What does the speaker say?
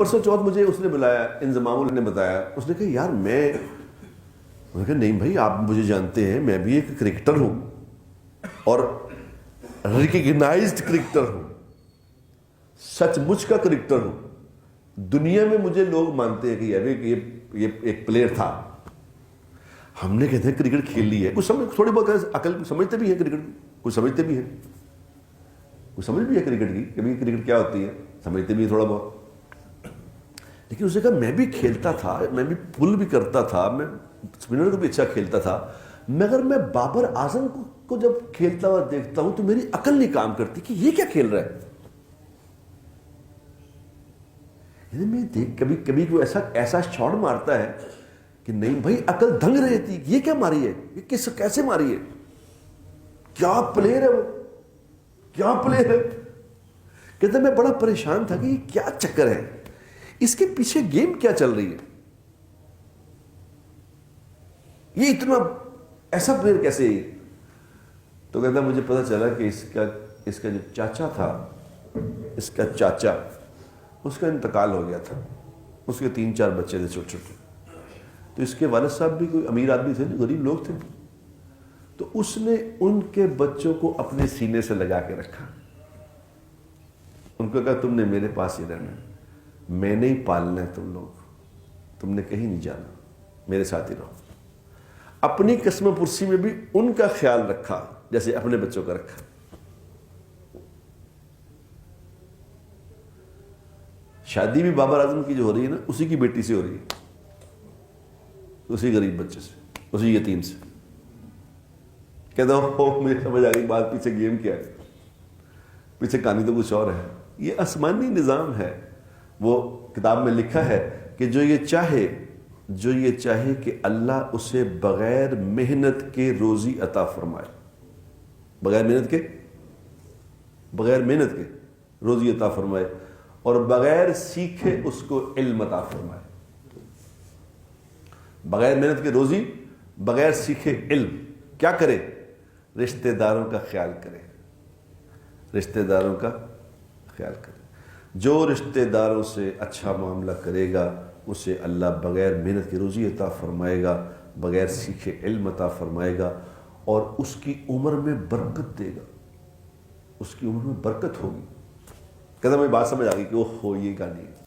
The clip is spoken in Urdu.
پرسوں چوتھ مجھے اس نے بلایا، انضمام نے بتایا، اس نے کہا یار میں نے کہا نہیں بھائی آپ مجھے جانتے ہیں، میں بھی ایک کرکٹر ہوں اور ریکگنائزڈ کرکٹر ہوں، سچ مچ کا کرکٹر ہوں، دنیا میں مجھے لوگ مانتے ہیں کہ یہ ایک پلیئر تھا۔ ہم نے کہتے ہیں کرکٹ کھیل لی ہے، کچھ تھوڑی بہت عقل سمجھتے بھی ہیں کرکٹ کی، کچھ سمجھتے بھی ہیں، کچھ سمجھ بھی ہے کرکٹ کی کہ کرکٹ کیا ہوتی ہے، سمجھتے بھی ہیں تھوڑا بہت۔ لیکن اس نے کہا میں بھی کھیلتا تھا، میں بھی پل بھی کرتا تھا، میں اسپنر کو بھی اچھا کھیلتا تھا، مگر میں بابر اعظم کو جب کھیلتا ہوا دیکھتا ہوں تو میری عقل نہیں کام کرتی کہ یہ کیا کھیل رہا ہے۔ یعنی میں دیکھ کبھی کبھی کوئی ایسا شاٹ مارتا ہے کہ نہیں بھائی عقل دنگ رہتی، یہ کیا ماری ہے، یہ کیسے ماری ہے، کیا پلیئر ہے وہ، کیا پلیئر ہے۔ کہتے میں بڑا پریشان تھا کہ یہ کیا چکر ہے، اس کے پیچھے گیم کیا چل رہی ہے، یہ اتنا ایسا پلیئر کیسے ہے۔ تو کہتا مجھے پتا چلا کہ اس کا جو چاچا تھا، اس کا چاچا، اس کا انتقال ہو گیا تھا، اس کے 3-4 بچے تھے چھوٹے چھوٹے، تو اس کے والد صاحب بھی کوئی امیر آدمی تھے، غریب لوگ تھے، تو اس نے ان کے بچوں کو اپنے سینے سے لگا کے رکھا، ان کو کہا تم نے میرے پاس ہی رہنا ہے، میں نے ہی پالنا ہے تم لوگ، تم نے کہیں نہیں جانا، میرے ساتھ ہی رہو۔ اپنی قسم پرسی میں بھی ان کا خیال رکھا جیسے اپنے بچوں کا رکھا۔ شادی بھی بابر اعظم کی جو ہو رہی ہے نا، اسی کی بیٹی سے ہو رہی ہے، اسی غریب بچے سے، اسی یتیم سے۔ کہتا ہوں مجھے سمجھ آ گئی بات، پیچھے گیم کیا ہے، پیچھے کہانی تو کچھ اور ہے۔ یہ آسمانی نظام ہے۔ وہ کتاب میں لکھا ہے کہ جو یہ چاہے کہ اللہ اسے بغیر محنت کے روزی عطا فرمائے، بغیر محنت کے روزی عطا فرمائے، اور بغیر سیکھے اس کو علم عطا فرمائے۔ بغیر محنت کے روزی، بغیر سیکھے علم۔ کیا کرے؟ رشتہ داروں کا خیال کرے، رشتہ داروں کا خیال کرے۔ جو رشتہ داروں سے اچھا معاملہ کرے گا اسے اللہ بغیر محنت کی روزی عطا فرمائے گا، بغیر سیکھے علم عطا فرمائے گا، اور اس کی عمر میں برکت دے گا، اس کی عمر میں برکت ہوگی۔ کہتا مجھے بات سمجھ آ گئی کہ وہ یہ گانی ہے۔